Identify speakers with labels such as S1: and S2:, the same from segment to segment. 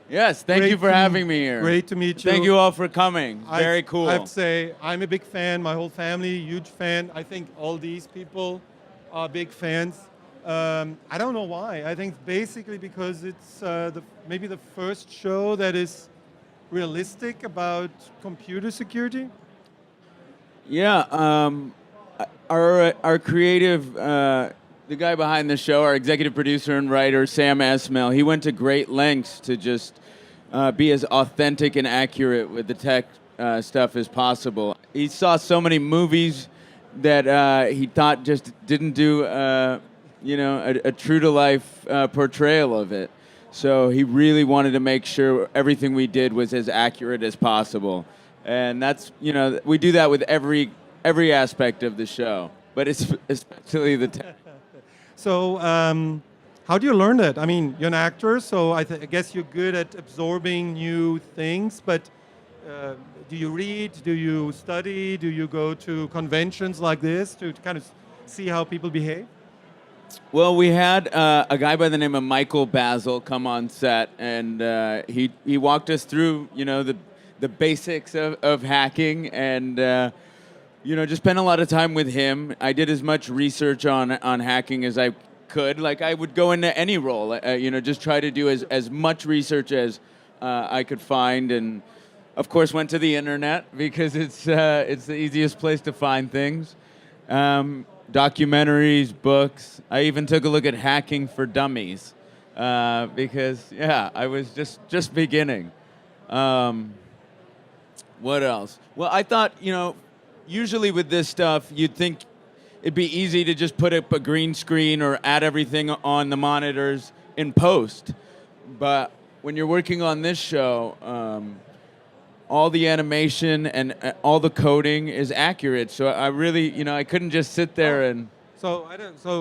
S1: Yes, thank you for having me here.
S2: Great to meet you.
S1: Thank you all for coming. Very cool.
S2: I have to say, I'm a big fan. My whole family, huge fan. I think all these people are big fans. I don't know why. I think basically because it's maybe the first show that is realistic about computer security.
S1: Yeah, our creative, the guy behind the show, our executive producer and writer, Sam Esmail, he went to great lengths to just be as authentic and accurate with the tech stuff as possible. He saw so many movies that he thought just didn't do, a true-to-life portrayal of it. So he really wanted to make sure everything we did was as accurate as possible. And that's, we do that with every aspect of the show, but it's especially the tech.
S2: So how do you learn that? I mean, you're an actor, so I guess you're good at absorbing new things, but do you read? Do you study? Do you go to conventions like this to kind of see how people behave?
S1: Well, we had a guy by the name of Michael Basil come on set, and he walked us through, the basics of hacking, and just spent a lot of time with him. I did as much research on hacking as I could. Like I would go into any role, just try to do as much research as I could find, and of course went to the internet because it's the easiest place to find things. Documentaries, books. I even took a look at hacking for dummies because, I was just beginning. What else? Well, I thought, usually with this stuff, you'd think it'd be easy to just put up a green screen or add everything on the monitors in post. But when you're working on this show, all the animation and all the coding is accurate. So I really, I couldn't just sit there and...
S2: So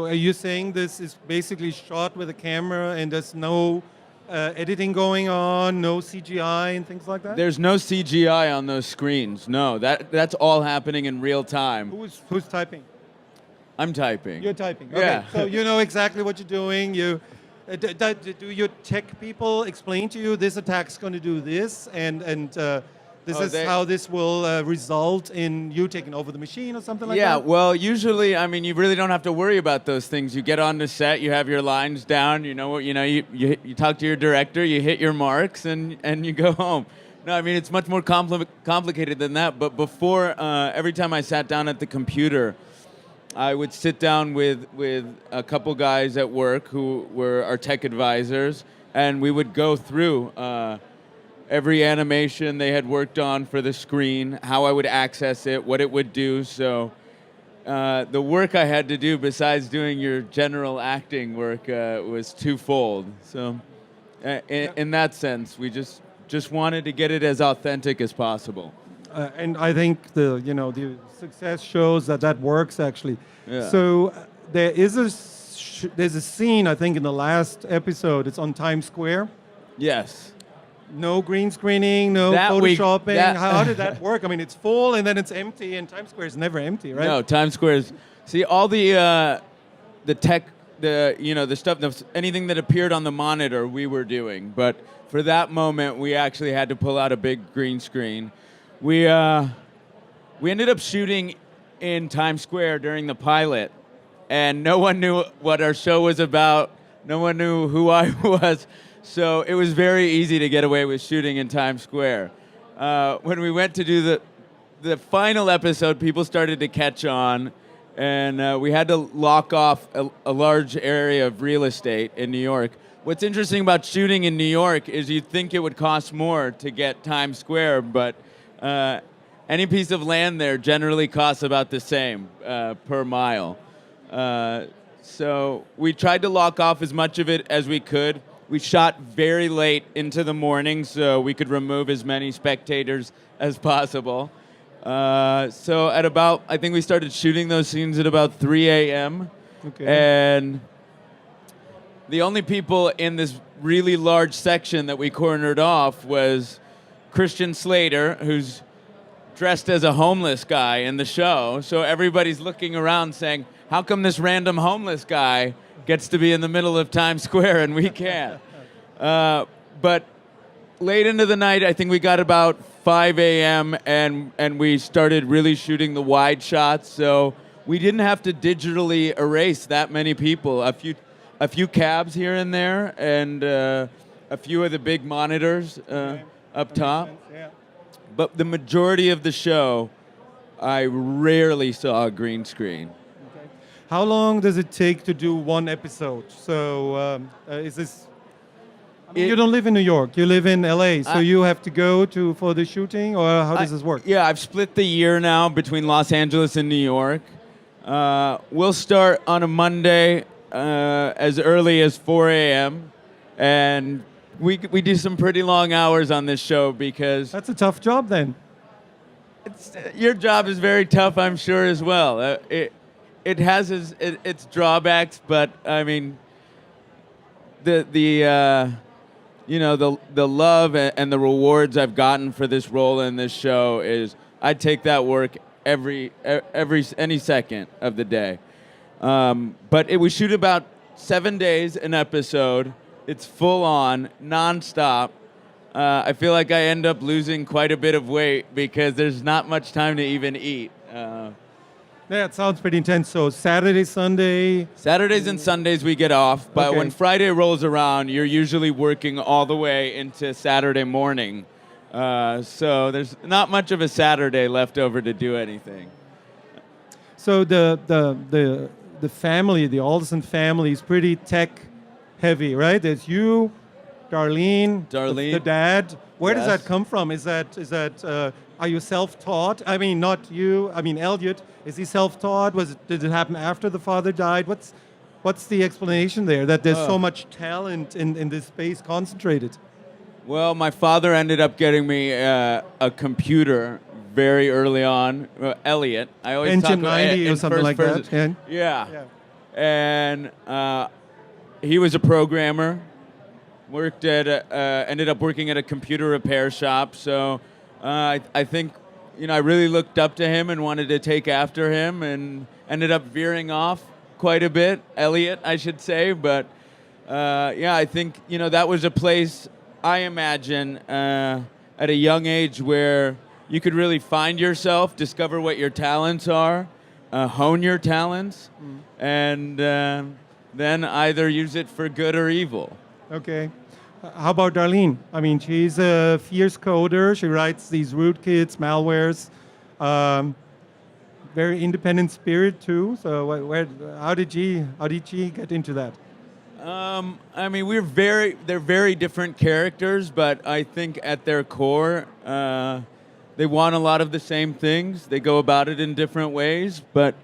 S2: are you saying this is basically shot with a camera and there's no editing going on, no CGI and things like that?
S1: There's no CGI on those screens. No, that's all happening in real time.
S2: Who's typing?
S1: I'm typing.
S2: You're typing. Okay.
S1: Yeah.
S2: So you know exactly what you're doing. Do your tech people explain to you this attack's going to do this, and this is how this will result in you taking over the machine or something like that?
S1: Yeah, well, usually, I mean, you really don't have to worry about those things. You get on the set, you have your lines down, you talk to your director, you hit your marks, and you go home. No, I mean, it's much more complicated than that. But before, every time I sat down at the computer, I would sit down with a couple guys at work who were our tech advisors, and we would go through every animation they had worked on for the screen, how I would access it, what it would do. So the work I had to do besides doing your general acting work was twofold. So in that sense, we just wanted to get it as authentic as possible.
S2: And I think the success shows that works actually.
S1: Yeah.
S2: So there's a scene I think in the last episode. It's on Times Square.
S1: Yes.
S2: No green screening, no photoshopping. How did that work? I mean, it's full and then it's empty, and Times Square is never empty, right?
S1: No, Times Square is. See, all the tech, the stuff, anything that appeared on the monitor, we were doing. But for that moment, we actually had to pull out a big green screen. We ended up shooting in Times Square during the pilot, and no one knew what our show was about. No one knew who I was, so it was very easy to get away with shooting in Times Square. When we went to do the final episode, people started to catch on, and we had to lock off a large area of real estate in New York. What's interesting about shooting in New York is you'd think it would cost more to get Times Square, but any piece of land there generally costs about the same per mile. So we tried to lock off as much of it as we could. We shot very late into the morning so we could remove as many spectators as possible. So at about, I think we started shooting those scenes at about 3 a.m.
S2: Okay.
S1: And the only people in this really large section that we cornered off was Christian Slater, who's dressed as a homeless guy in the show. So everybody's looking around saying, how come this random homeless guy gets to be in the middle of Times Square and we can't? But late into the night. I think we got about 5 a.m. and we started really shooting the wide shots. So we didn't have to digitally erase that many people. A few cabs here and there, and a few of the big monitors up top.
S2: Yeah.
S1: But the majority of the show, I rarely saw a green screen.
S2: Okay. How long does it take to do one episode? So is this? I mean, you don't live in New York. You live in LA. So you have to go for the shooting, or how does this work?
S1: Yeah, I've split the year now between Los Angeles and New York. We'll start on a Monday as early as 4 a.m. and we do some pretty long hours on this show because
S2: That's a tough job then.
S1: your job is very tough, I'm sure, as well. It has its drawbacks, but I mean, the love and the rewards I've gotten for this role in this show is I take that work any second of the day. But we shoot about 7 days an episode. It's full on, nonstop. I feel like I end up losing quite a bit of weight because there's not much time to even eat.
S2: Yeah, it sounds pretty intense. So Saturday, Sunday.
S1: Saturdays and Sundays we get off, but
S2: Okay.
S1: when Friday rolls around, you're usually working all the way into Saturday morning. So there's not much of a Saturday left over to do anything.
S2: So the family, the Alderson family, is pretty tech heavy, right? There's you, Darlene, the dad. Where does
S1: Yes.
S2: that come from? Is that are you self-taught? I mean, not you. I mean, Elliot. Is he self-taught? Did it happen after the father died? What's the explanation there that there's so much talent in this space concentrated?
S1: Well, my father ended up getting me a computer very early on. Elliot. I always
S2: Engine
S1: talk about
S2: 90 or
S1: in
S2: something like
S1: first
S2: that.
S1: Yeah.
S2: Yeah.
S1: And he was a programmer. Ended up working at a computer repair shop. So I think, I really looked up to him and wanted to take after him, and ended up veering off quite a bit. Elliot, I should say, but I think that was a place I imagine at a young age where you could really find yourself, discover what your talents are, hone your talents, and then either use it for good or evil.
S2: Okay. How about Darlene? I mean, she's a fierce coder. She writes these rootkits, malwares. Very independent spirit too. So, how did she get into that?
S1: I mean, they're very different characters, but I think at their core, they want a lot of the same things. They go about it in different ways, but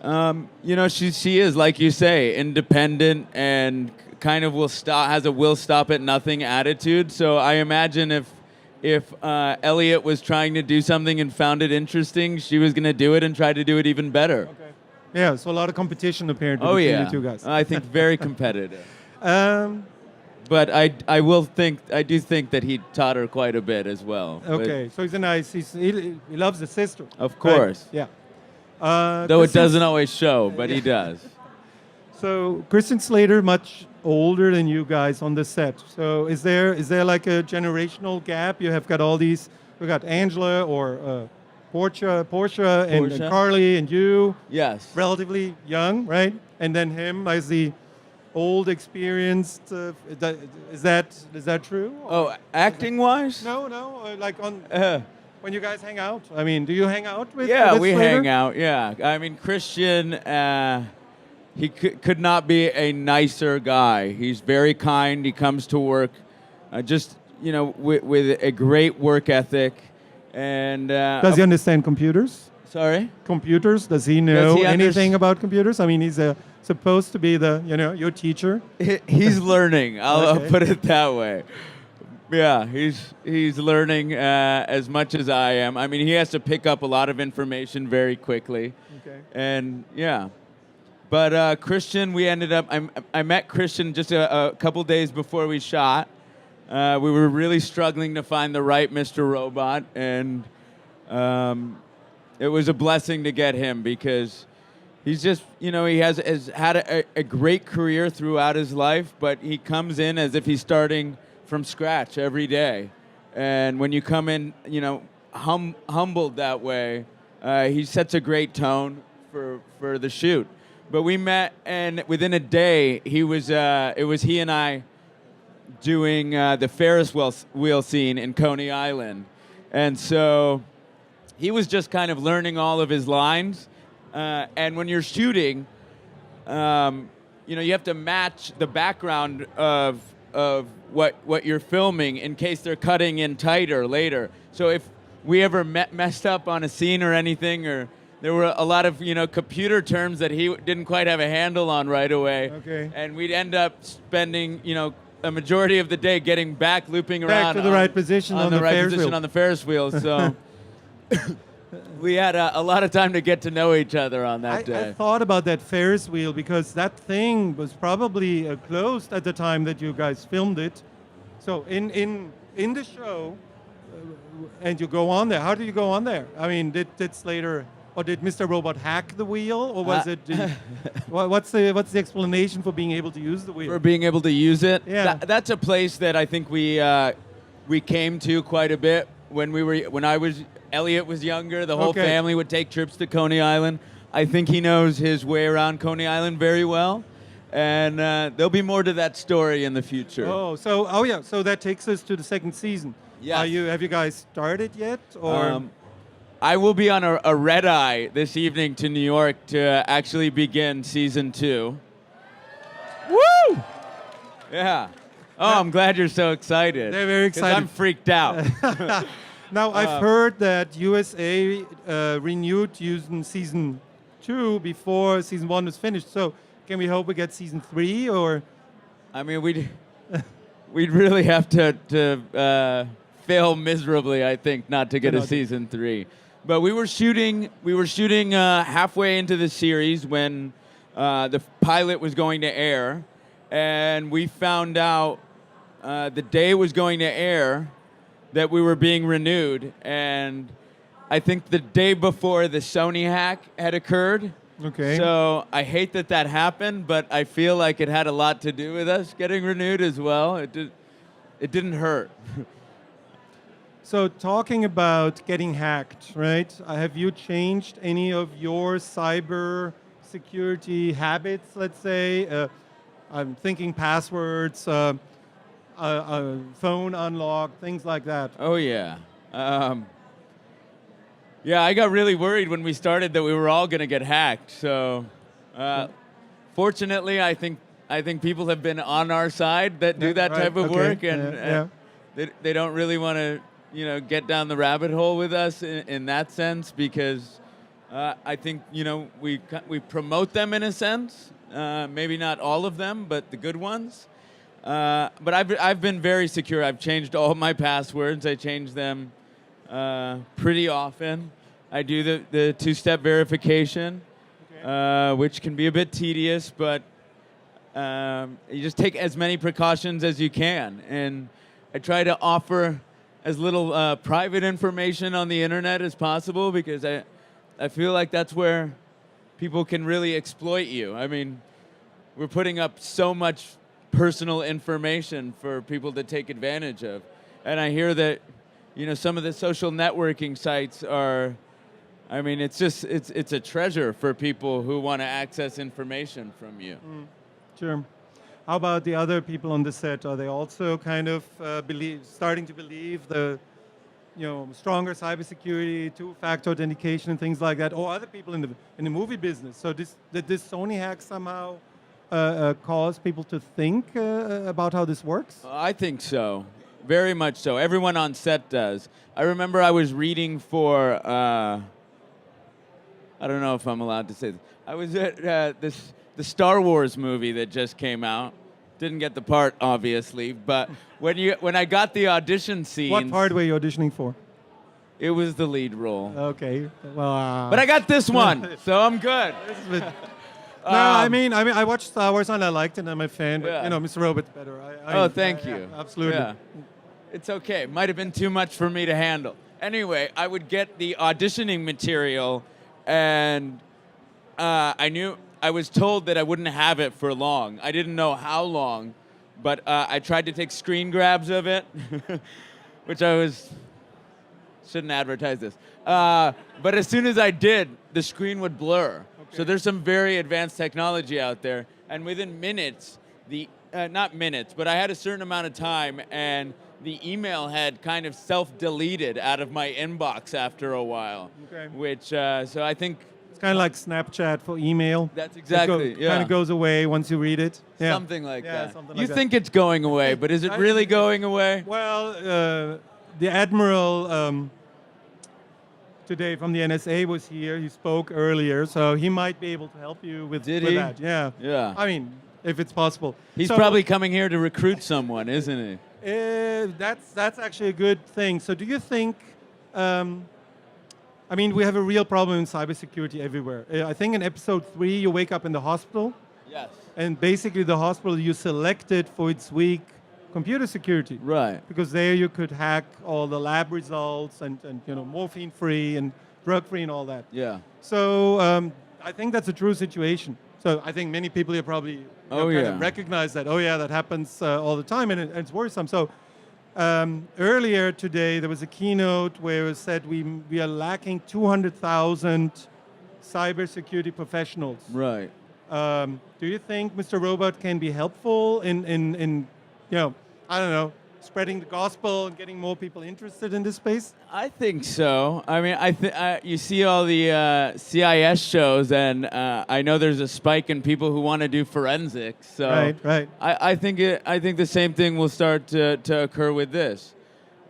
S1: she is, like you say, independent and kind of has a will stop at nothing attitude. So I imagine if Elliot was trying to do something and found it interesting, she was going to do it and try to do it even better.
S2: Okay. Yeah, so a lot of competition apparently
S1: Oh
S2: between
S1: yeah,
S2: the two guys.
S1: I think very competitive.
S2: Um,
S1: But I do think that he taught her quite a bit as well.
S2: okay, so he loves his sister.
S1: Of course.
S2: Right? Yeah.
S1: Though it
S2: Christian-
S1: doesn't always show, but he does.
S2: So Christian Slater, much older than you guys on the set. So is there like a generational gap? You have got all these. We got Angela or Portia and Carly and you.
S1: Yes.
S2: Relatively young, right? And then him as the old, experienced. Is that true?
S1: Oh, acting wise?
S2: No. Like on when you guys hang out. I mean, do you hang out with?
S1: Yeah,
S2: with
S1: we
S2: Slater?
S1: hang out. Yeah, I mean Christian. He could not be a nicer guy. He's very kind. He comes to work, with a great work ethic, and
S2: Does he understand computers?
S1: Sorry.
S2: Computers? Does he know
S1: he
S2: anything about computers? I mean, he's supposed to be your teacher.
S1: He's learning. I'll
S2: Okay.
S1: put it that way. Yeah, he's learning as much as I am. I mean, he has to pick up a lot of information very quickly.
S2: Okay.
S1: And yeah. But Christian, I met Christian just a couple days before we shot. We were really struggling to find the right Mr. Robot, and it was a blessing to get him because he's just, he has had a great career throughout his life, but he comes in as if he's starting from scratch every day. And when you come in, humbled that way, he sets a great tone for the shoot. But we met, and within a day, it was he and I doing the Ferris wheel scene in Coney Island. And so he was just kind of learning all of his lines. And when you're shooting, you have to match the background of what you're filming in case they're cutting in tighter later. So if we ever messed up on a scene or anything, or there were a lot of computer terms that he didn't quite have a handle on right away, and we'd end up spending a majority of the day getting back, looping around
S2: to the right position on the
S1: Ferris wheel. So we had a lot of time to get to know each other on that day.
S2: I thought about that Ferris wheel because that thing was probably closed at the time that you guys filmed it. So in the show, and you go on there. How do you go on there? I mean, did Slater or did Mr. Robot hack the wheel, or was it? What's the explanation for being able to use the wheel?
S1: For being able to use it,
S2: yeah.
S1: That's a place that I think we came to quite a bit when Elliot was younger. The whole family would take trips to Coney Island. I think he knows his way around Coney Island very well, and there'll be more to that story in the future.
S2: So that takes us to the second season.
S1: Yeah.
S2: Have you guys started yet, or?
S1: I will be on a red eye this evening to New York to actually begin season 2. Woo! Yeah. Oh, I'm glad you're so excited.
S2: They're very excited.
S1: I'm freaked out.
S2: Now, I've heard that USA renewed using season 2 before season 1 was finished. So can we hope we get season 3, or?
S1: I mean, we'd really have to fail miserably, I think, not to get a season 3. But we were shooting halfway into the series when the pilot was going to air, and we found out the day it was going to air that we were being renewed. And I think the day before the Sony hack had occurred.
S2: Okay.
S1: So I hate that happened, but I feel like it had a lot to do with us getting renewed as well. It didn't hurt.
S2: So talking about getting hacked, right? Have you changed any of your cyber security habits, let's say? I'm thinking passwords, phone unlock, things like that.
S1: Oh, yeah. Yeah, I got really worried when we started that we were all going to get hacked. So fortunately, I think people have been on our side that do that type of work, and they don't really want to get down the rabbit hole with us in that sense, because I think we promote them in a sense, maybe not all of them, but the good ones. But I've been very secure. I've changed all my passwords. I change them pretty often. I do the two-step verification, which can be a bit tedious, but you just take as many precautions as you can, and I try to offer as little private information on the internet as possible, because I feel like that's where people can really exploit you. I mean, we're putting up so much personal information for people to take advantage of. And I hear that, some of the social networking sites are, I mean, it's a treasure for people who want to access information from you.
S2: Sure. How about the other people on the set? Are they also kind of starting to believe the, stronger cybersecurity, two-factor authentication, and things like that, or other people in the movie business? So did this Sony hack somehow cause people to think about how this works?
S1: I think so, very much so. Everyone on set does. I remember I was reading for. I don't know if I'm allowed to say this. I was at the Star Wars movie that just came out. Didn't get the part, obviously, but when I got the audition scenes...
S2: What part were you auditioning for?
S1: It was the lead role.
S2: Okay, well...
S1: But I got this one, so I'm good.
S2: I watched Star Wars and I liked it, and I'm a fan, but, Mr. Robot's better.
S1: Thank you.
S2: Yeah, absolutely. Yeah.
S1: It's okay. Might have been too much for me to handle. Anyway, I would get the auditioning material, and I was told that I wouldn't have it for long. I didn't know how long, but I tried to take screen grabs of it, which shouldn't advertise this. But as soon as I did, the screen would blur.
S2: Okay.
S1: So there's some very advanced technology out there, and within minutes, not minutes, but I had a certain amount of time, and the email had kind of self-deleted out of my inbox after a while.
S2: Okay.
S1: Which, so I think
S2: It's kind of like Snapchat for email.
S1: that's exactly, yeah.
S2: Kind of goes away once you read it. Yeah.
S1: Something like
S2: Yeah,
S1: that.
S2: something
S1: You
S2: like that.
S1: think it's going away, but is it really going away?
S2: Well, the admiral today from the NSA was here. He spoke earlier, so he might be able to help you with that. Yeah.
S1: Yeah.
S2: I mean, if it's possible.
S1: He's
S2: So,
S1: probably coming here to recruit someone, isn't he?
S2: that's actually a good thing. So do you think? I mean, we have a real problem in cybersecurity everywhere. I think in episode 3, you wake up in the hospital,
S1: Yes.
S2: and basically the hospital you selected for its weak computer security.
S1: Right.
S2: Because there you could hack all the lab results and morphine-free and drug-free and all that.
S1: Yeah.
S2: So I think that's a true situation. So I think many people here probably kind of recognize that. Oh yeah, that happens all the time, and it's worrisome. So earlier today there was a keynote where it said we are lacking 200,000 cybersecurity professionals.
S1: Right.
S2: Do you think Mr. Robot can be helpful in I don't know, spreading the gospel and getting more people interested in this space?
S1: I think so. I mean, you see all the CIS shows, and I know there's a spike in people who want to do forensics. So
S2: Right.
S1: I think the same thing will start to occur with this,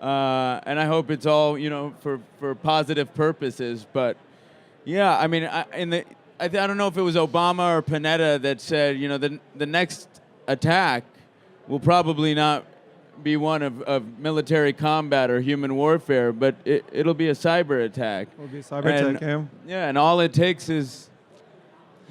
S1: and I hope it's all for positive purposes. But yeah, I mean, I don't know if it was Obama or Panetta that said the next attack will probably not be one of military combat or human warfare, but it'll be a cyber attack.
S2: It'll be a cyber attack, yeah.
S1: Yeah, and all it takes is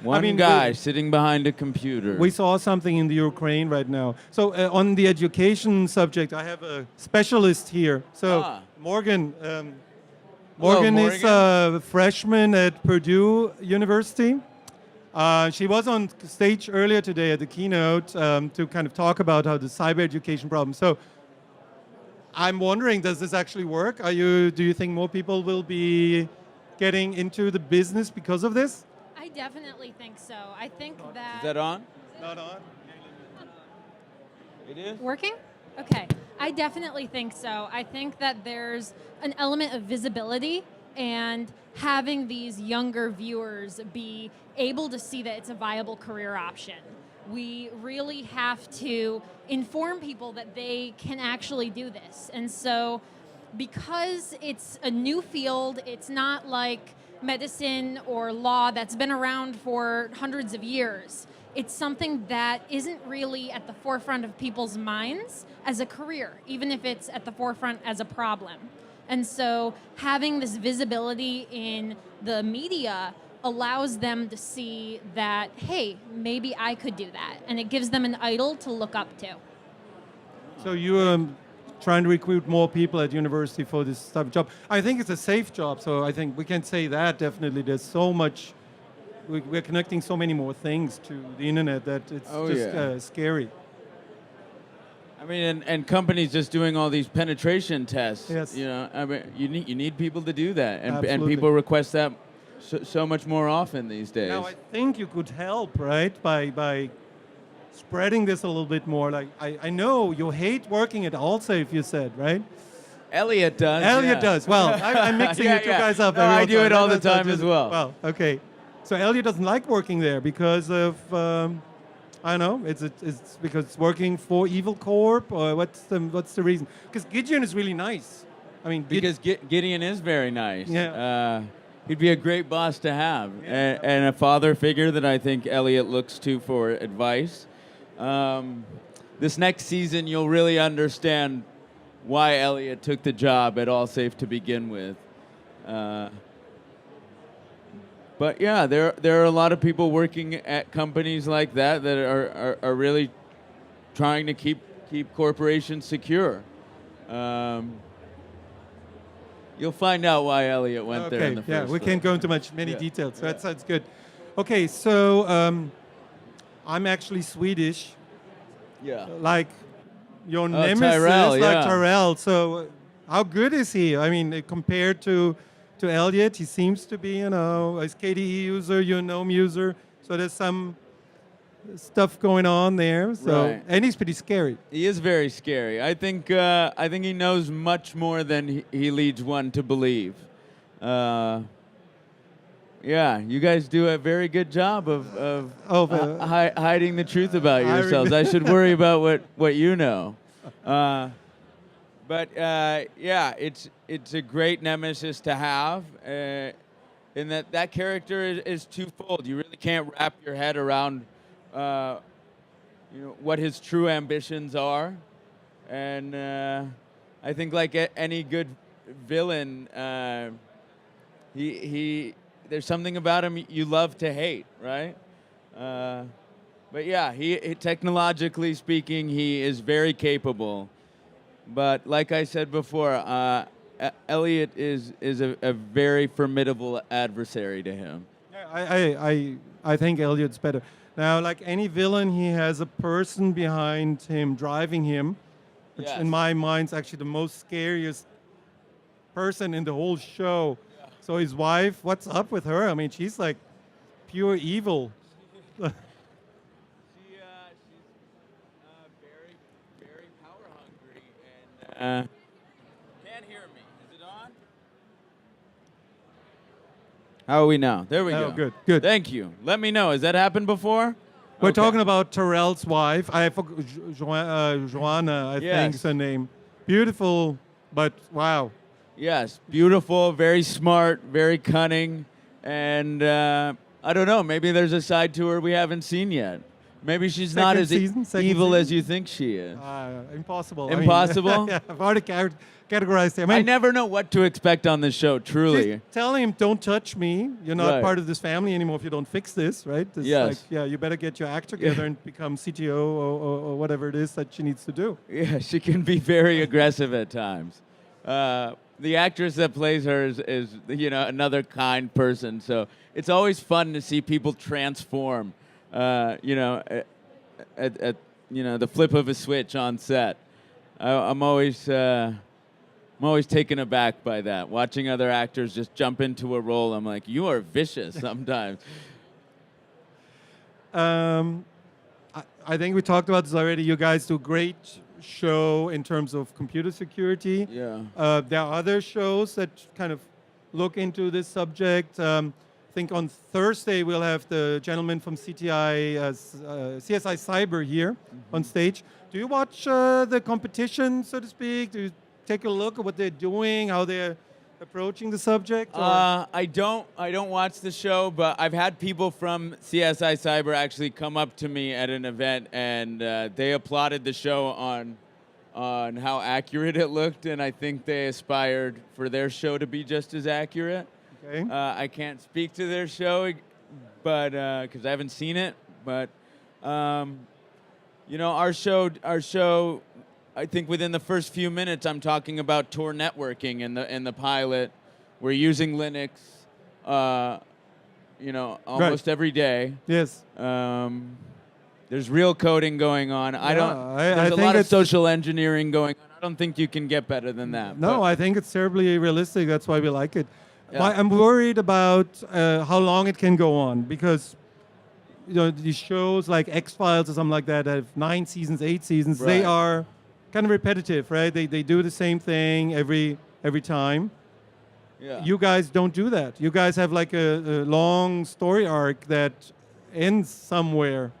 S1: one guy sitting behind a computer.
S2: We saw something in the Ukraine right now. So on the education subject, I have a specialist here. So Morgan, Morgan is a freshman at Purdue University. She was on stage earlier today at the keynote to kind of talk about how the cyber education problem. So I'm wondering, does this actually work? Do you think more people will be getting into the business because of this?
S3: I definitely think so. I think that...
S1: Is that on?
S2: Not on.
S1: It is?
S3: Working? Okay. I definitely think so. I think that there's an element of visibility and having these younger viewers be able to see that it's a viable career option. We really have to inform people that they can actually do this. And so because it's a new field, it's not like medicine or law that's been around for hundreds of years. It's something that isn't really at the forefront of people's minds as a career, even if it's at the forefront as a problem. And so having this visibility in the media allows them to see that, hey, maybe I could do that. And it gives them an idol to look up to.
S2: So you're trying to recruit more people at university for this type of job. I think it's a safe job, so I think we can say that definitely. There's so much, we're connecting so many more things to the internet that it's scary.
S1: I mean, and companies just doing all these penetration tests.
S2: Yes.
S1: I mean, you need people to do that, and
S2: Absolutely.
S1: people request that so much more often these days.
S2: Now I think you could help, right, by spreading this a little bit more. Like I know you hate working at Allsafe, you said, right?
S1: Elliot does.
S2: Elliot
S1: yeah.
S2: does. Well, I'm mixing you two guys up.
S1: No,
S2: every
S1: I do
S2: time.
S1: it all the
S2: That's not
S1: time
S2: just-
S1: as well.
S2: Well, okay. So Elliot doesn't like working there because of I don't know. It's because it's working for Evil Corp, or what's the reason? Because Gideon is really nice. I mean,
S1: Because Gideon is very nice.
S2: Yeah.
S1: He'd be a great boss to have, and a father figure that I think Elliot looks to for advice. This next season, you'll really understand why Elliot took the job at Allsafe to begin with. But yeah, there are a lot of people working at companies like that are really trying to keep corporations secure. You'll find out why Elliot went there in the first
S2: yeah, we
S1: place.
S2: can't go into many details. So that sounds good. Okay, so I'm actually Swedish,
S1: Yeah.
S2: like your
S1: Oh,
S2: nemesis,
S1: Tyrell,
S2: like
S1: yeah.
S2: Tyrell. So how good is he? I mean, compared to Elliot, he seems to be, a KDE user, GNOME user. So there's some stuff going on there. So
S1: Right.
S2: and he's pretty scary.
S1: He is very scary. I think he knows much more than he leads one to believe. Yeah, you guys do a very good job of hiding the truth about
S2: I
S1: yourselves. I should worry about what you know. But yeah, it's a great nemesis to have. In that character is twofold. You really can't wrap your head around what his true ambitions are, and I think like any good villain, he there's something about him you love to hate, right? But yeah, he technologically speaking, he is very capable. But like I said before, Elliot is a very formidable adversary to him.
S2: Yeah, I think Elliot's better. Now, like any villain, he has a person behind him driving him, which
S1: Yes.
S2: in my mind is actually the most scariest person in the whole show. So his wife, what's up with her? I mean, she's like pure evil.
S1: She's very, very power hungry and can't hear me. Is it on? How are we now? There we
S2: Oh,
S1: go.
S2: good.
S1: Thank you. Let me know. Has that happened before?
S2: We're
S1: Okay.
S2: talking about Terrell's wife. I forgot Joanna, I think is her name. Beautiful, but wow.
S1: Yes, beautiful, very smart, very cunning, and I don't know. Maybe there's a side to her we haven't seen yet. Maybe she's not as
S2: Second
S1: evil
S2: season?
S1: as you think she is.
S2: Impossible.
S1: Impossible?
S2: Yeah, I've already categorized him.
S1: I never know what to expect on this show. Truly.
S2: She's telling him, "Don't touch me. You're not
S1: Right.
S2: part of this family anymore if you don't fix this." Right? It's
S1: Yes.
S2: Like, yeah, you better get your act together and become CTO or whatever it is that she needs to do.
S1: Yeah, she can be very aggressive at times. The actress that plays her is another kind person. So it's always fun to see people transform. At the flip of a switch on set. I'm always taken aback by that. Watching other actors just jump into a role, I'm like, you are vicious sometimes.
S2: I think we talked about this already. You guys do a great show in terms of computer security.
S1: Yeah.
S2: There are other shows that kind of look into this subject. I think on Thursday we'll have the gentleman from CSI Cyber here on stage. Do you watch the competition, so to speak? Do you take a look at what they're doing, how they're approaching the subject? Or?
S1: I don't watch the show, but I've had people from CSI Cyber actually come up to me at an event, and they applauded the show on how accurate it looked, and I think they aspired for their show to be just as accurate.
S2: Okay.
S1: I can't speak to their show, but because I haven't seen it. But our show. I think within the first few minutes, I'm talking about Tor networking in the pilot. We're using Linux, almost every day.
S2: Yes.
S1: There's real coding going on. There's a
S2: think
S1: lot of
S2: it's-
S1: social engineering going on. I don't think you can get better than that.
S2: No,
S1: but-
S2: I think it's terribly realistic. That's why we like it.
S1: Yeah.
S2: I'm worried about how long it can go on because these shows like X-Files or something like that have 9 seasons, 8 seasons. They
S1: Right.
S2: are kind of repetitive, right? They do the same thing every time.
S1: Yeah.
S2: You guys don't do that. You guys have like a long story arc that ends somewhere.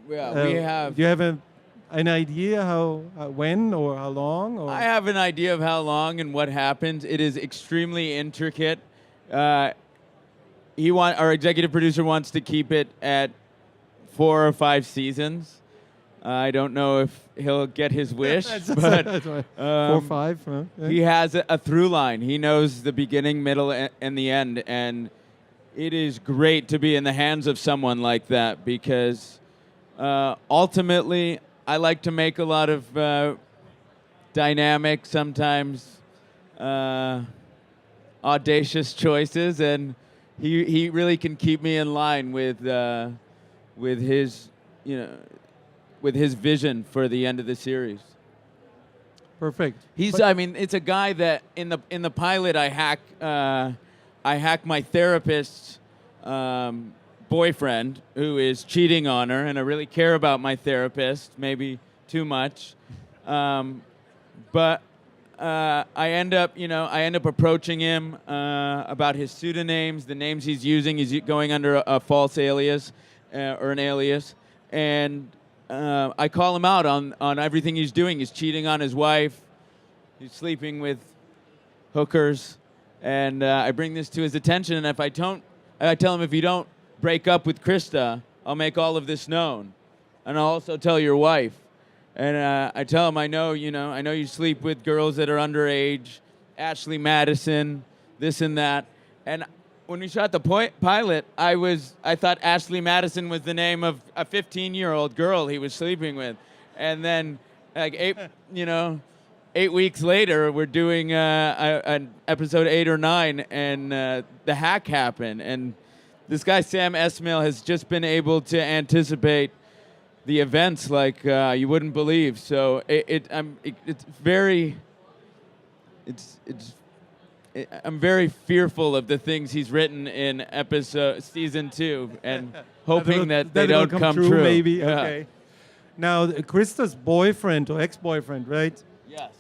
S1: Yeah, we have.
S2: Do you have an idea how, when, or how long? Or?
S1: I have an idea of how long and what happens. It is extremely intricate. Our executive producer wants to keep it at 4 or 5 seasons. I don't know if he'll get his wish, but
S2: That's right. 4 or 5. Huh? Yeah.
S1: he has a through line. He knows the beginning, middle, and the end, and it is great to be in the hands of someone like that because ultimately, I like to make a lot of dynamic, sometimes audacious choices, and he really can keep me in line with his with his vision for the end of the series.
S2: Perfect.
S1: I mean, it's a guy that in the pilot I hack my therapist's boyfriend who is cheating on her, and I really care about my therapist, maybe too much, but I end up approaching him about his pseudonyms, the names he's using. He's going under a false alias or an alias, and I call him out on everything he's doing. He's cheating on his wife. He's sleeping with hookers, and I bring this to his attention. And I tell him, if you don't break up with Krista, I'll make all of this known, and I'll also tell your wife. And I tell him, I know you sleep with girls that are underage, Ashley Madison, this and that. And when we shot the pilot, I thought Ashley Madison was the name of a 15-year-old girl he was sleeping with. And then, like 8 weeks later, we're doing an episode 8 or 9, and the hack happened. And this guy, Sam Esmail, has just been able to anticipate the events like you wouldn't believe. So I'm very fearful of the things he's written in season 2, and hoping that they don't come true.
S2: Maybe.
S1: Yeah.
S2: Okay. Now, Krista's boyfriend or ex-boyfriend, right?
S1: Yes.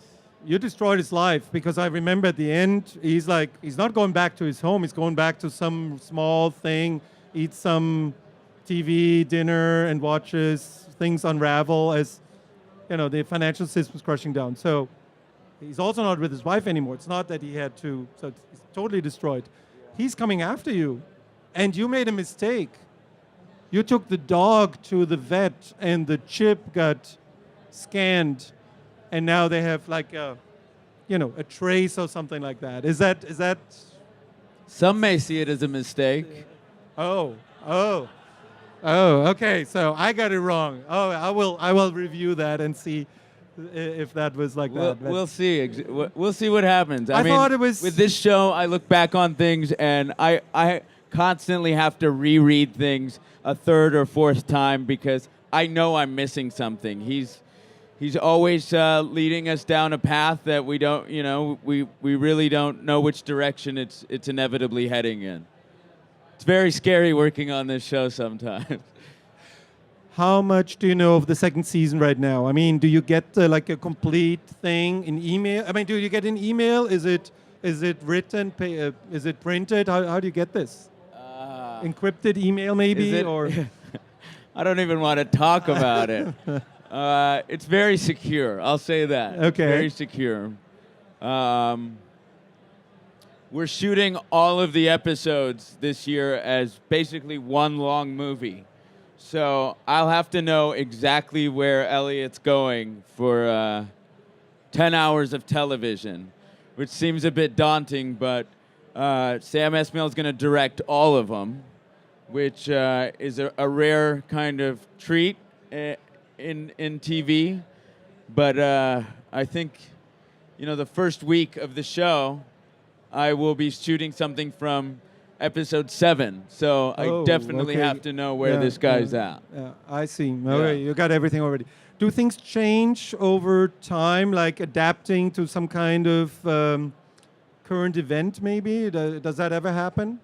S2: You destroyed his life, because I remember at the end, he's not going back to his home. He's going back to some small thing, eat some TV dinner, and watches things unravel as, the financial system's crushing down. So he's also not with his wife anymore. It's not that he had to, so it's totally destroyed. He's coming after you, and you made a mistake. You took the dog to the vet, and the chip got scanned, and now they have like a trace or something like that. Is that?
S1: Some may see it as a mistake.
S2: Oh, okay. So I got it wrong. Oh, I will review that and see if that was like that.
S1: We'll see. We'll see what happens.
S2: I thought it was
S1: with this show. I look back on things, and I constantly have to reread things a third or fourth time, because I know I'm missing something. He's always leading us down a path that we don't. We really don't know which direction it's inevitably heading in. It's very scary working on this show sometimes.
S2: How much do you know of the second season right now? I mean, do you get like a complete thing in email? I mean, do you get an email? Is it written? Is it printed? How do you get this? Encrypted email, maybe, or?
S1: I don't even want to talk about it. It's very secure. I'll say that.
S2: Okay.
S1: It's very secure. We're shooting all of the episodes this year as basically one long movie. So I'll have to know exactly where Elliot's going for 10 hours of television, which seems a bit daunting, but Sam Esmail is going to direct all of them, which is a rare kind of treat in TV. But I think, the first week of the show, I will be shooting something from episode 7. So I definitely have to know where this guy's at.
S2: Yeah, I see. Okay, you got everything already. Do things change over time, like adapting to some kind of current event, maybe? Does that ever happen?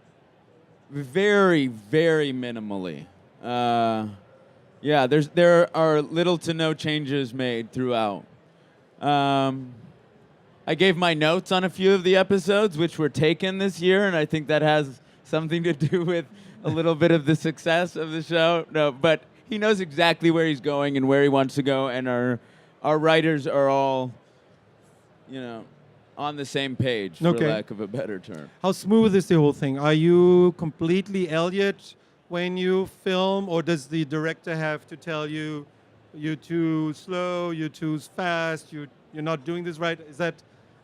S1: Very, very minimally. There are little to no changes made throughout. I gave my notes on a few of the episodes, which were taken this year, and I think that has something to do with a little bit of the success of the show. No, but he knows exactly where he's going and where he wants to go, and our writers are all, on the same page, for lack of a better term.
S2: How smooth is the whole thing? Are you completely Elliot when you film, or does the director have to tell you, you're too slow, you're too fast, you're not doing this right?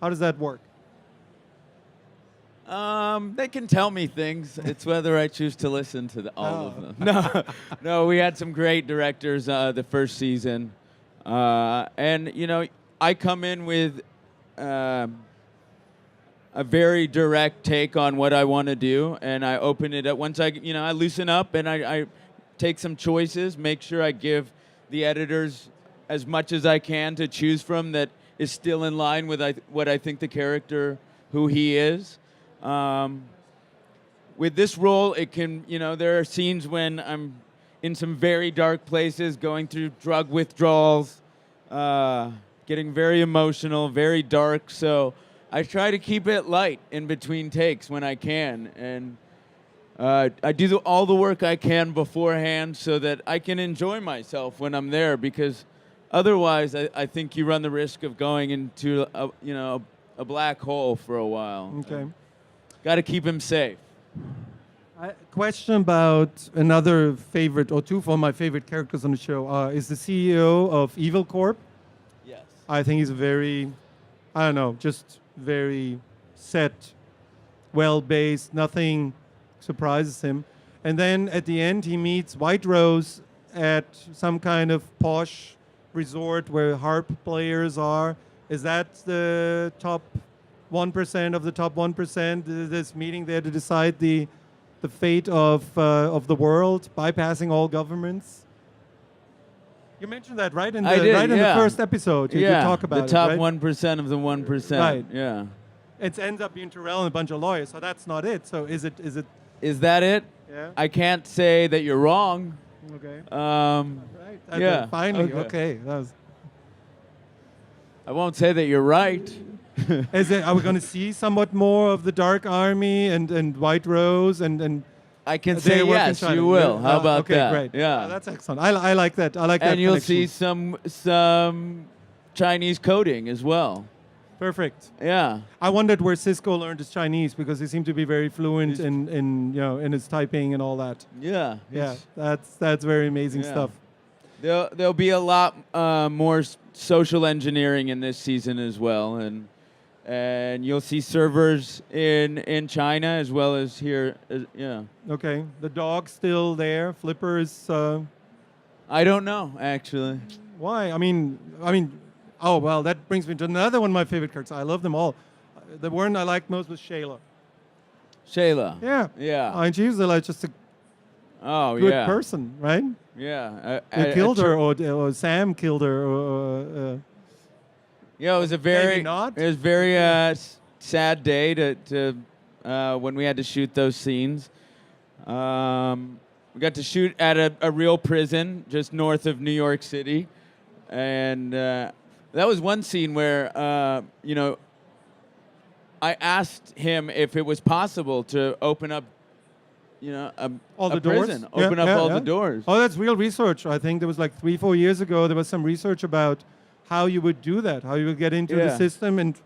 S2: How does that work?
S1: They can tell me things. It's whether I choose to listen to all of them. No, we had some great directors the first season. And, I come in with a very direct take on what I want to do, and I open it up. Once I loosen up and I take some choices, make sure I give the editors as much as I can to choose from that is still in line with what I think the character, who he is. With this role, it can, there are scenes when I'm in some very dark places, going through drug withdrawals, getting very emotional, very dark. So I try to keep it light in between takes when I can. And I do all the work I can beforehand so that I can enjoy myself when I'm there, because otherwise I think you run the risk of going into a black hole for a while.
S2: Okay.
S1: Got to keep him safe.
S2: Question about another favorite, or two of my favorite characters on the show, is the CEO of Evil Corp.
S1: Yes.
S2: I think he's very, I don't know, just very set, well-based, nothing surprises him. And then at the end, he meets White Rose at some kind of posh resort where harp players are. Is that the top 1% of the top 1%? This meeting there to decide the fate of the world, bypassing all governments? You mentioned that, right? In the first episode, you talk about
S1: the top
S2: it, right?
S1: 1% of the 1%.
S2: Right.
S1: Yeah.
S2: It ends up being Terrell and a bunch of lawyers, so that's not it. So is it?
S1: Is that it?
S2: Yeah.
S1: I can't say that you're wrong.
S2: Okay.
S1: Right.
S2: Right.
S1: Yeah.
S2: Finally. Okay. That was.
S1: I won't say that you're right.
S2: Are we going to see somewhat more of the Dark Army and White Rose and
S1: I can
S2: they
S1: say
S2: work in
S1: yes,
S2: China?
S1: you will. How about
S2: okay,
S1: that?
S2: Great.
S1: Yeah.
S2: That's excellent. I like that. I like that.
S1: And you'll
S2: connection.
S1: see some Chinese coding as well.
S2: Perfect.
S1: Yeah.
S2: I wondered where Cisco learned his Chinese, because he seemed to be very fluent in his typing and all that.
S1: Yeah.
S2: Yeah, that's very amazing
S1: Yeah.
S2: stuff.
S1: There'll be a lot more social engineering in this season as well, and you'll see servers in China as well as here. Yeah.
S2: Okay, the dog's still there. Flipper is.
S1: I don't know actually.
S2: Why? I mean. Oh well, that brings me to another one of my favorite characters. I love them all. The one I liked most was Shayla.
S1: Shayla.
S2: Yeah.
S1: Yeah.
S2: And she was like just a good person, right?
S1: Yeah.
S2: Who killed her, or Sam killed her, or.
S1: Yeah, it was
S2: Maybe not.
S1: It was very sad day to when we had to shoot those scenes. We got to shoot at a real prison just north of New York City, and that was one scene where I asked him if it was possible to open up,
S2: all the
S1: prison,
S2: doors?
S1: open up all the doors.
S2: Oh, that's real research. I think there was like 3-4 years ago, there was some research about how you would do that, how you would get into the system. And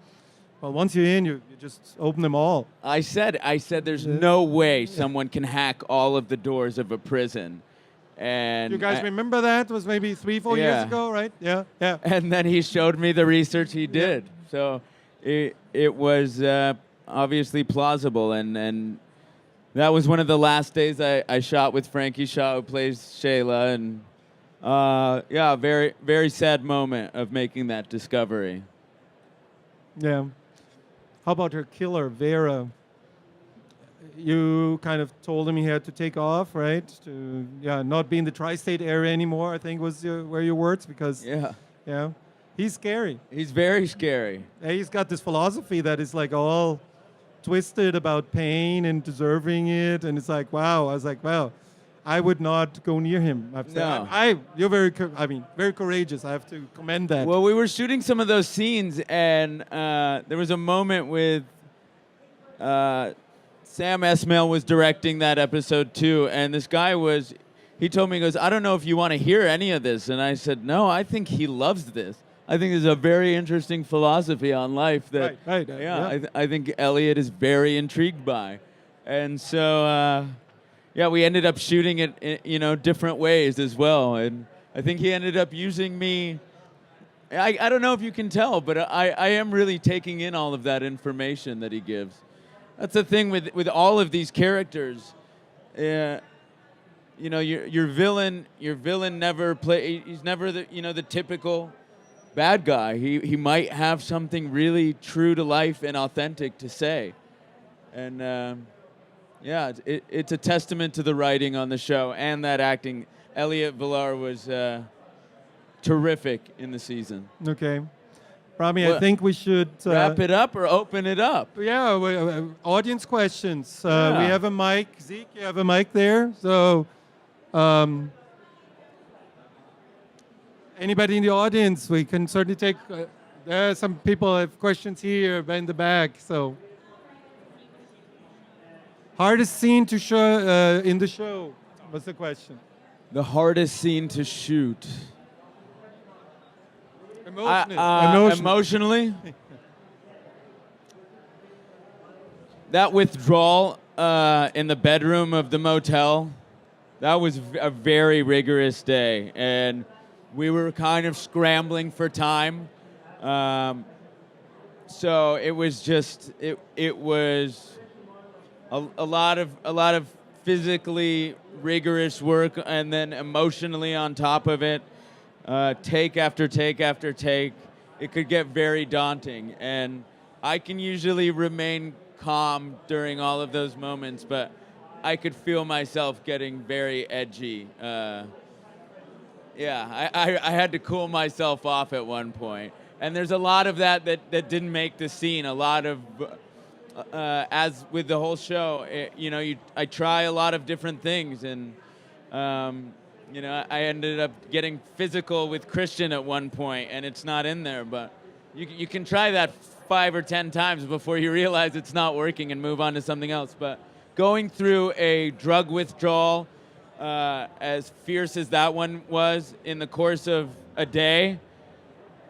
S2: well, once you're in, you just open them all.
S1: I said there's no way someone can hack all of the doors of a prison. And
S2: you guys remember that? It was maybe 3-4 years ago, right? Yeah, yeah.
S1: And then he showed me the research he did. So it was obviously plausible. And that was one of the last days I shot with Frankie Shaw, who plays Shayla. And very, very sad moment of making that discovery.
S2: Yeah. How about her killer, Vera? You kind of told him he had to take off, right? To not be in the tri-state area anymore, I think were your words, because he's scary.
S1: He's very scary.
S2: He's got this philosophy that is like all twisted about pain and deserving it, and it's like, wow. I was like, wow, I would not go near him. I have to say. You're very courageous. I have to commend that.
S1: Well, we were shooting some of those scenes, and there was a moment with Sam Esmail was directing that episode too, and this guy he told me, he goes, I don't know if you want to hear any of this. And I said, no, I think he loves this. I think there's a very interesting philosophy on life that I think Elliot is very intrigued by. And so, we ended up shooting it in different ways as well. And I think he ended up using me. I don't know if you can tell, but I am really taking in all of that information that he gives. That's the thing with all of these characters. Your villain never he's never the typical bad guy. He might have something really true to life and authentic to say. And it's a testament to the writing on the show and that acting. Elliot Villar was terrific in the season.
S2: Okay. Rami, I
S1: Well,
S2: think we should...
S1: Wrap it up or open it up?
S2: Yeah, audience questions.
S1: Yeah.
S2: We have a mic. Zeke, you have a mic there. So, anybody in the audience, we can certainly take... there are some people have questions here in the back. So, hardest scene to show in the show. What's the question?
S1: The hardest scene to shoot.
S2: Emotionally.
S1: Emotionally? That withdrawal in the bedroom of the motel, that was a very rigorous day. And we were kind of scrambling for time. So it was just, it was a lot of physically rigorous work, and then emotionally on top of it, take after take after take. It could get very daunting, and I can usually remain calm during all of those moments, but I could feel myself getting very edgy. Yeah, I had to cool myself off at one point. And there's a lot of that didn't make the scene. A lot of, as with the whole show, I try a lot of different things. And, I ended up getting physical with Christian at one point, and it's not in there. But you can try that 5 or 10 times before you realize it's not working and move on to something else. But going through a drug withdrawal, as fierce as that one was in the course of a day,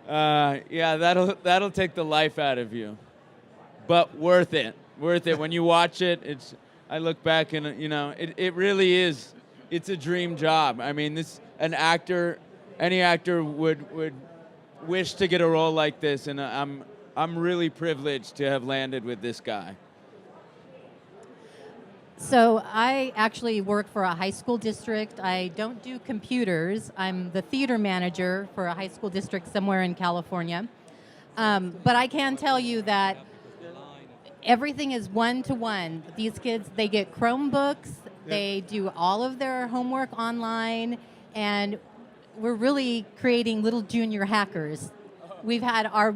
S1: yeah, that'll take the life out of you, but worth it. When you watch it, I look back and it really is. It's a dream job. I mean, any actor would wish to get a role like this, and I'm really privileged to have landed with this guy.
S4: So I actually work for a high school district. I don't do computers. I'm the theater manager for a high school district somewhere in California. But I can tell you that everything is one-to-one. These kids, they get Chromebooks. They do all of their homework online. And we're really creating little junior hackers. We've had our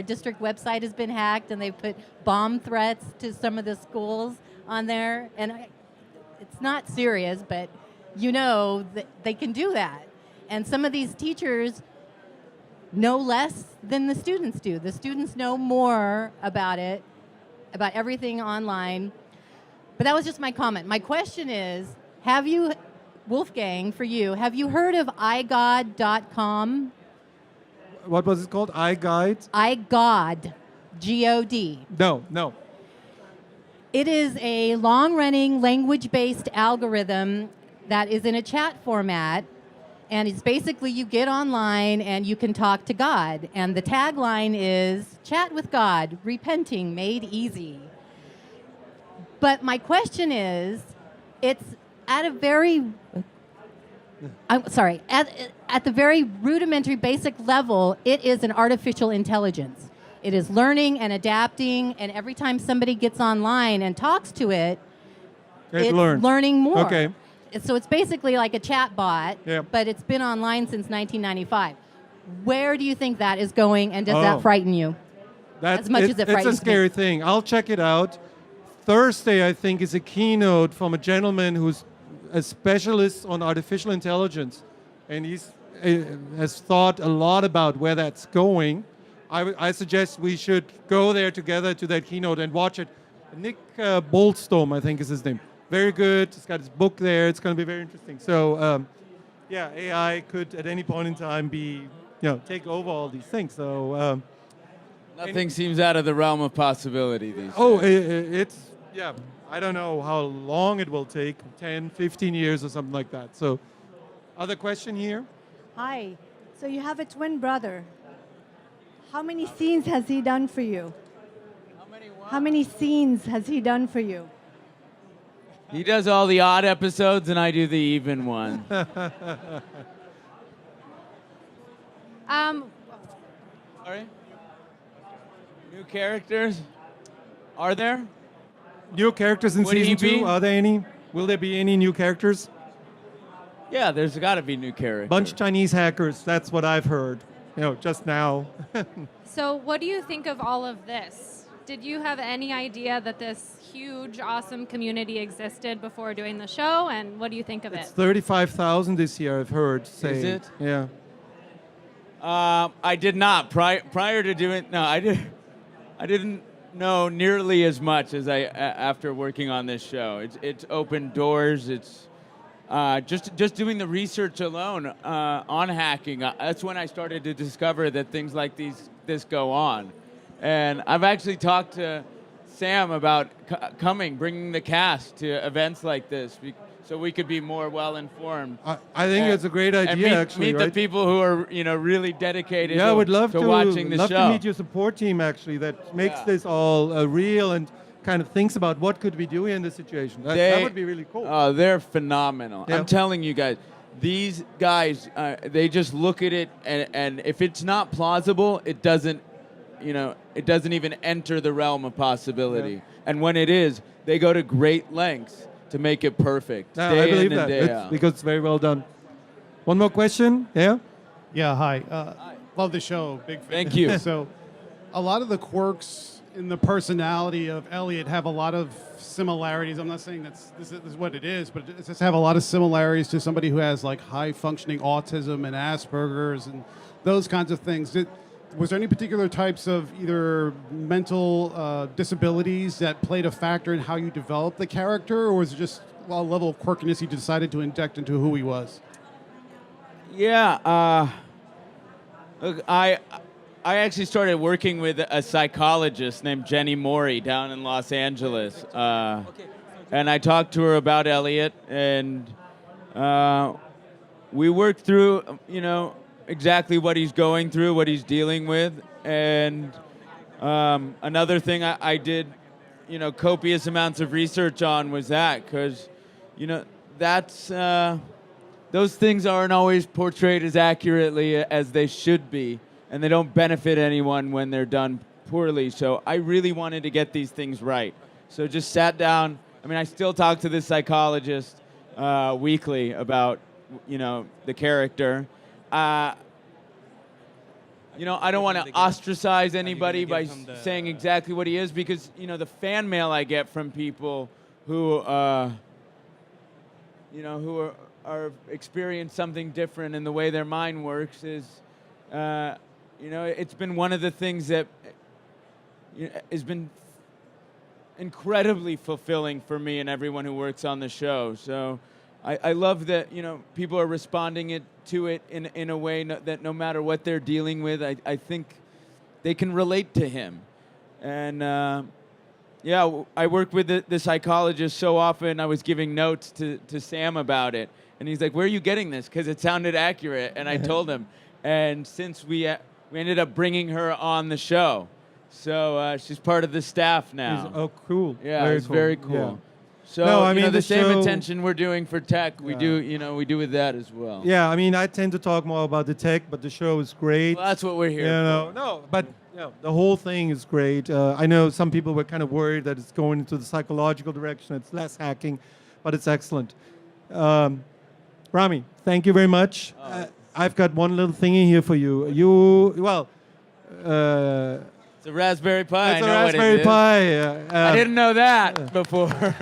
S4: district website has been hacked, and they've put bomb threats to some of the schools on there, and it's not serious, but that they can do that. And some of these teachers know less than the students do. The students know more about it, about everything online. But that was just my comment. My question is, Wolfgang, for you, have you heard of iGod.com?
S2: What was it called? iGuide?
S4: iGod, G-O-D.
S2: No.
S4: It is a long-running language-based algorithm that is in a chat format, and it's basically you get online and you can talk to God. And the tagline is, "Chat with God, repenting made easy." But my question is, it's at a very, at the very rudimentary basic level, it is an artificial intelligence. It is learning and adapting, and every time somebody gets online and talks to it, it's learning more.
S2: Okay.
S4: So it's basically like a chat bot,
S2: Yeah.
S4: but it's been online since 1995. Where do you think that is going, and does that frighten you? As much as it frightens me.
S2: It's a scary thing. I'll check it out. Thursday, I think, is a keynote from a gentleman who's a specialist on artificial intelligence, and has thought a lot about where that's going. I suggest we should go there together to that keynote and watch it. Nick Bolstrom, I think is his name. Very good. He's got his book there. It's going to be very interesting. So, AI could at any point in time take over all these things. So,
S1: Nothing seems out of the realm of possibility these days.
S2: I don't know how long it will take, 10, 15 years or something like that. So, other question here?
S5: Hi. So you have a twin brother. How many scenes has he done for you? How many scenes has he done for you?
S1: He does all the odd episodes, and I do the even one. Sorry? New characters? Are there?
S2: New characters in
S1: Would he
S2: season 2?
S1: be?
S2: Are there any? Will there be any new characters?
S1: Yeah, there's got to be new characters.
S2: Bunch of Chinese hackers. That's what I've heard. Just now.
S6: So what do you think of all of this? Did you have any idea that this huge, awesome community existed before doing the show? And what do you think of
S2: It's
S6: it?
S2: 35,000 this year, I've heard. Say.
S1: Is it?
S2: Yeah.
S1: I did not prior to doing. No, I didn't know nearly as much as after working on this show. It's opened doors. It's just doing the research alone on hacking. That's when I started to discover that things like this go on. And I've actually talked to Sam about bringing the cast to events like this, so we could be more well informed.
S2: I think it's a great idea,
S1: and
S2: actually.
S1: meet
S2: right?
S1: the people who are really dedicated.
S2: Yeah, I would love
S1: to watching the
S2: love
S1: show.
S2: to meet your support team, actually, that makes this all real and kind of thinks about what could we do in this situation. That would be really cool.
S1: Oh, they're phenomenal.
S2: Yeah.
S1: I'm telling you guys, these guys, they just look at it, and if it's not plausible, it doesn't even enter the realm of possibility.
S2: Yeah.
S1: And when it is, they go to great lengths to make it perfect.
S2: No,
S1: day
S2: I believe
S1: in and
S2: that.
S1: day out.
S2: Because it's very well done. One more question? Yeah?
S7: Yeah, hi. Love the show. Big fan.
S1: Thank you.
S7: So, a lot of the quirks in the personality of Elliot have a lot of similarities. I'm not saying this is what it is, but it just have a lot of similarities to somebody who has like high functioning autism and Asperger's and those kinds of things. Was there any particular types of either mental disabilities that played a factor in how you developed the character, or was it just a level of quirkiness you decided to inject into who he was?
S1: Yeah, look, I actually started working with a psychologist named Jenny Morey down in Los Angeles, and I talked to her about Elliot, and we worked through, exactly what he's going through, what he's dealing with, and another thing I did, copious amounts of research on was that, because, that's. Those things aren't always portrayed as accurately as they should be, and they don't benefit anyone when they're done poorly. So I really wanted to get these things right. So just sat down. I still talk to this psychologist weekly about, the character. I don't want to ostracize anybody by saying exactly what he is, because, the fan mail I get from people who, who are experience something different in the way their mind works is, it's been one of the things that has been incredibly fulfilling for me and everyone who works on the show. So I love that, people are responding to it in a way that no matter what they're dealing with, I think they can relate to him. And I work with the psychologist so often. I was giving notes to Sam about it. And he's like, "Where are you getting this?" Because it sounded accurate. And I told him. And since we ended up bringing her on the show. So she's part of the staff now.
S2: Oh, cool.
S1: Yeah, it's very cool.
S2: Yeah.
S1: So
S2: No,
S1: the same
S2: show-
S1: attention we're doing for tech, we do with that as well.
S2: Yeah, I tend to talk more about the tech, but the show is great.
S1: Well, that's what we're here for.
S2: No, but the whole thing is great. I know some people were kind of worried that it's going into the psychological direction. It's less hacking, but it's excellent. Rami, thank you very much. I've got one little thingy here for you.
S1: It's a Raspberry Pi.
S2: It's
S1: I
S2: a
S1: know
S2: Raspberry
S1: what it is.
S2: Pi.
S1: I didn't know that before.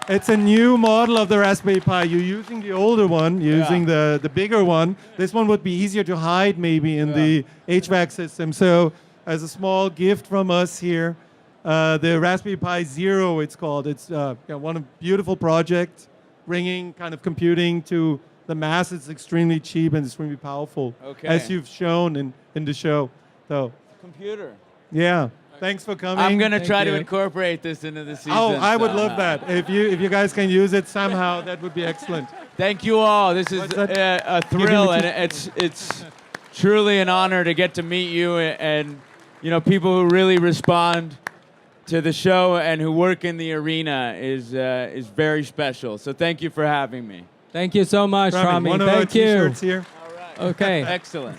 S2: It's a new model of the Raspberry Pi. You're using the older one, using the bigger one. This one would be easier to hide maybe in the HVAC system. So as a small gift from us here, the Raspberry Pi Zero, it's called. It's one of beautiful project, bringing kind of computing to the mass. It's extremely cheap and extremely powerful, as you've shown in the show. So,
S1: Computer.
S2: yeah. Thanks for coming.
S1: I'm gonna
S2: Thank
S1: try to
S2: you.
S1: incorporate this into the season.
S2: Oh, I would
S1: somehow.
S2: love that. If you guys can use it somehow, that would be excellent.
S1: Thank you all. This is
S2: What's that?
S1: a thrill, and it's truly an honor to get to meet you and people who really respond to the show and who work in the arena is very special. So thank you for having me.
S8: Thank you so much, Rami.
S2: One of our
S8: Thank you.
S2: t-shirts here.
S1: All right.
S8: Okay.
S1: Excellent.